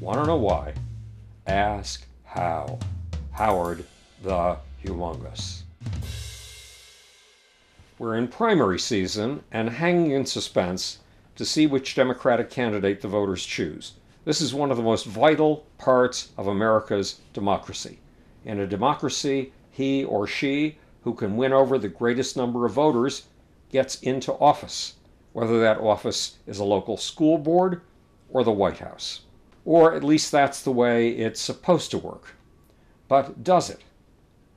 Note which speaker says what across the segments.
Speaker 1: Want to know why? Ask how. Howard the Humongous. We're in primary season and hanging in suspense to see which Democratic candidate the voters choose. This is one of the most vital parts of America's democracy. In a democracy, he or she who can win over the greatest number of voters gets into office, whether that office is a local school board or the White House. Or at least that's the way it's supposed to work. But does it?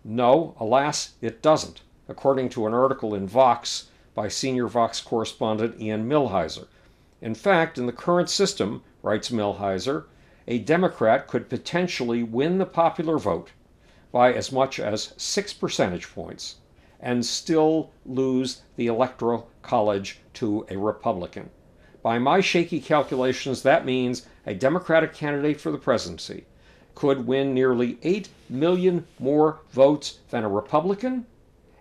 Speaker 1: No, alas, it doesn't, according to an article in Vox by senior Vox correspondent Ian Millhiser. In fact, in the current system, writes Millhiser, a Democrat could potentially win the popular vote by as much as 6 percentage points and still lose the Electoral College to a Republican. By my shaky calculations, that means a Democratic candidate for the presidency could win nearly 8 million more votes than a Republican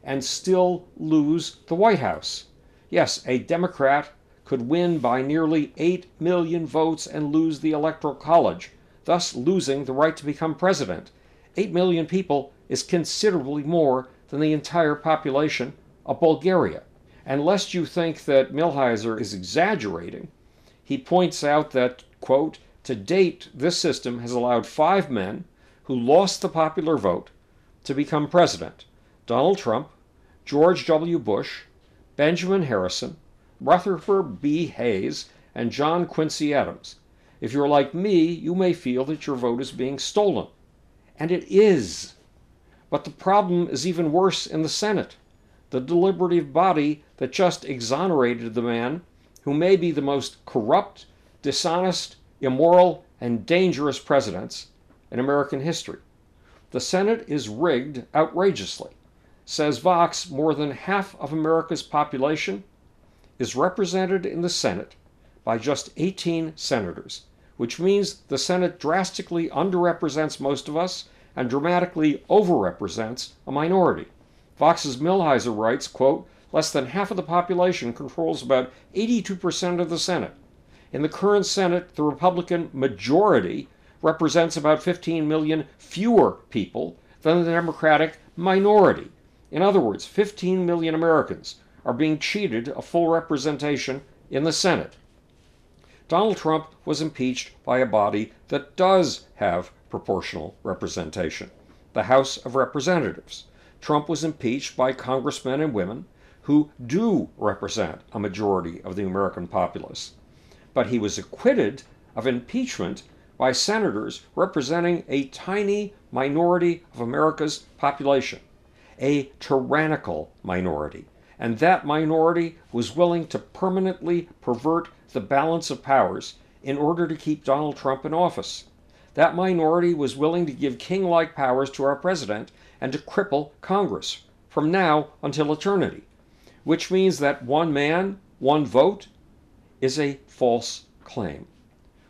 Speaker 1: and still lose the White House. Yes, a Democrat could win by nearly 8 million votes and lose the Electoral College, thus losing the right to become president. 8 million people is considerably more than the entire population of Bulgaria. And lest you think that Millhiser is exaggerating, he points out that, quote, to date, this system has allowed 5 men who lost the popular vote to become president: Donald Trump, George W. Bush, Benjamin Harrison, Rutherford B. Hayes, and John Quincy Adams. If you're like me, you may feel that your vote is being stolen. And it is. But the problem is even worse in the Senate, the deliberative body that just exonerated the man who may be the most corrupt, dishonest, immoral, and dangerous presidents in American history. The Senate is rigged outrageously. Says Vox, more than half of America's population is represented in the Senate by just 18 senators, which means the Senate drastically underrepresents most of us and dramatically overrepresents a minority. Vox's Millhiser writes, quote, less than half of the population controls about 82% of the Senate. In the current Senate, the Republican majority represents about 15 million fewer people than the Democratic minority. In other words, 15 million Americans are being cheated of full representation in the Senate. Donald Trump was impeached by a body that does have proportional representation, the House of Representatives. Trump was impeached by congressmen and women who do represent a majority of the American populace. But he was acquitted of impeachment by senators representing a tiny minority of America's population, a tyrannical minority. And that minority was willing to permanently pervert the balance of powers in order to keep Donald Trump in office. That minority was willing to give king-like powers to our president and to cripple Congress from now until eternity, which means that one man, one vote is a false claim.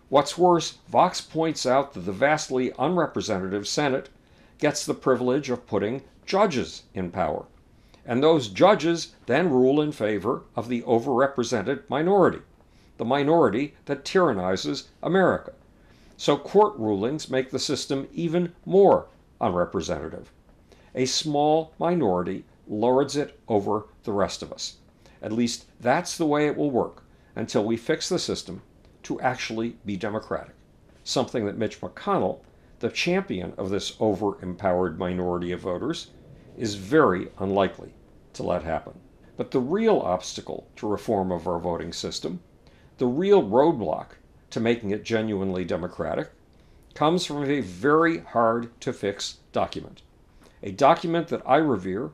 Speaker 1: What's worse, Vox points out that the vastly unrepresentative Senate gets the privilege of putting judges in power. And those judges then rule in favor of the overrepresented minority, the minority that tyrannizes America. So court rulings make the system even more unrepresentative. A small minority lords it over the rest of us. At least that's the way it will work until we fix the system to actually be democratic, something that Mitch McConnell, the champion of this over-empowered minority of voters, is very unlikely to let happen. But the real obstacle to reform of our voting system, the real roadblock to making it genuinely democratic, comes from a very hard-to-fix document, a document that I revere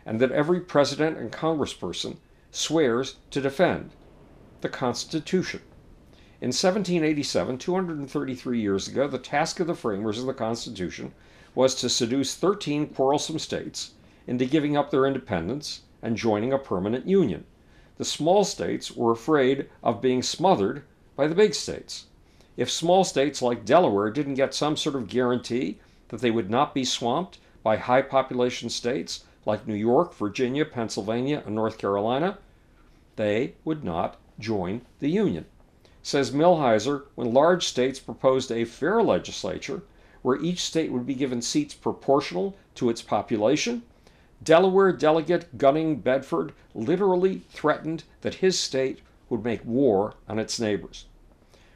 Speaker 1: and that every president and congressperson swears to defend, the Constitution. In 1787, 233 years ago, the task of the framers of the Constitution was to seduce 13 quarrelsome states into giving up their independence and joining a permanent union. The small states were afraid of being smothered by the big states. If small states like Delaware didn't get some sort of guarantee that they would not be swamped by high population states like New York, Virginia, Pennsylvania, and North Carolina, they would not join the Union. Says Millhiser, when large states proposed a fair legislature where each state would be given seats proportional to its population, Delaware delegate Gunning Bedford literally threatened that his state would make war on its neighbors.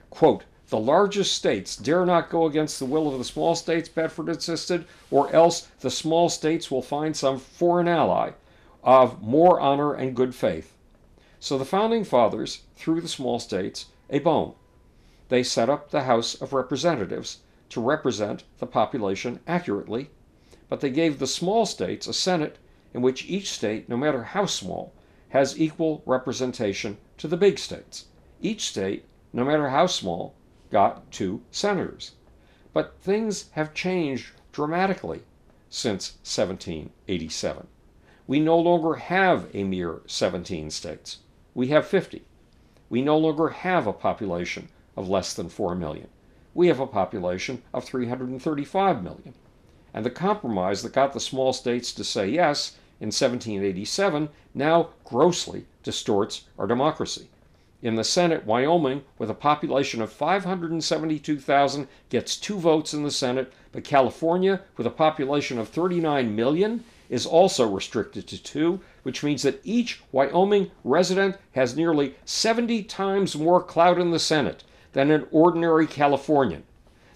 Speaker 1: Quote, "The largest states dare not go against the will of the small states," Bedford insisted, "or else the small states will find some foreign ally of more honor and good faith." So the Founding Fathers threw the small states a bone. They set up the House of Representatives to represent the population accurately, but they gave the small states a Senate in which each state, no matter how small, has equal representation to the big states. Each state, no matter how small, got 2 senators. But things have changed dramatically since 1787. We no longer have a mere 17 states. We have 50. We no longer have a population of less than 4 million. We have a population of 335 million. And the compromise that got the small states to say yes in 1787 now grossly distorts our democracy. In the Senate, Wyoming, with a population of 572,000, gets 2 votes in the Senate, but California, with a population of 39 million, is also restricted to 2, which means that each Wyoming resident has nearly 70 times more clout in the Senate than an ordinary Californian.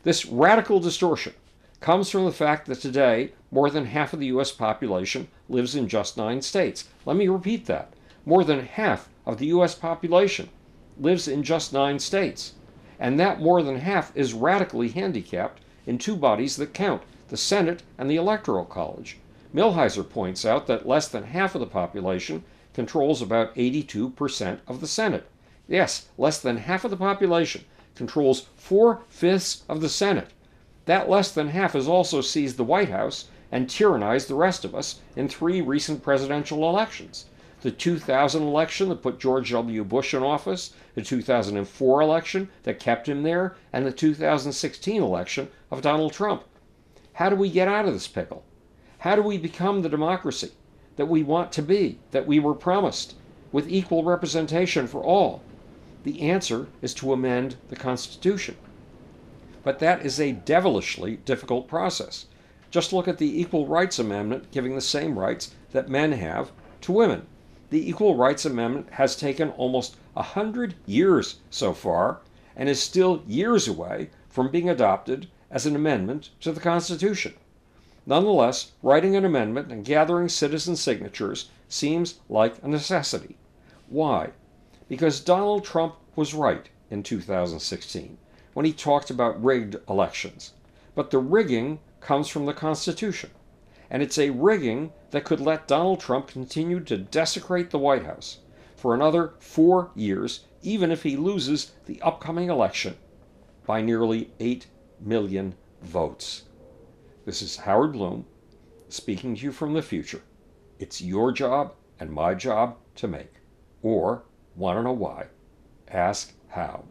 Speaker 1: This radical distortion comes from the fact that today more than half of the U.S. population lives in just 9 states. Let me repeat that. More than half of the U.S. population lives in just 9 states. And that more than half is radically handicapped in 2 bodies that count, the Senate and the Electoral College. Millhiser points out that less than half of the population controls about 82% of the Senate. Yes, less than half of the population controls 4/5 of the Senate. That less than half has also seized the White House and tyrannized the rest of us in 3 recent presidential elections. The 2000 election that put George W. Bush in office, the 2004 election that kept him there, and the 2016 election of Donald Trump. How do we get out of this pickle? How do we become the democracy that we want to be, that we were promised, with equal representation for all? The answer is to amend the Constitution. But that is a devilishly difficult process. Just look at the Equal Rights Amendment giving the same rights that men have to women. The Equal Rights Amendment has taken almost 100 years so far and is still years away from being adopted as an amendment to the Constitution. Nonetheless, writing an amendment and gathering citizen signatures seems like a necessity. Why? Because Donald Trump was right in 2016 when he talked about rigged elections. But the rigging comes from the Constitution. And it's a rigging that could let Donald Trump continue to desecrate the White House for another 4 years, even if he loses the upcoming election by nearly 8 million votes. This is Howard Bloom speaking to you from the future. It's your job and my job to make. Or, want to know why? Ask how.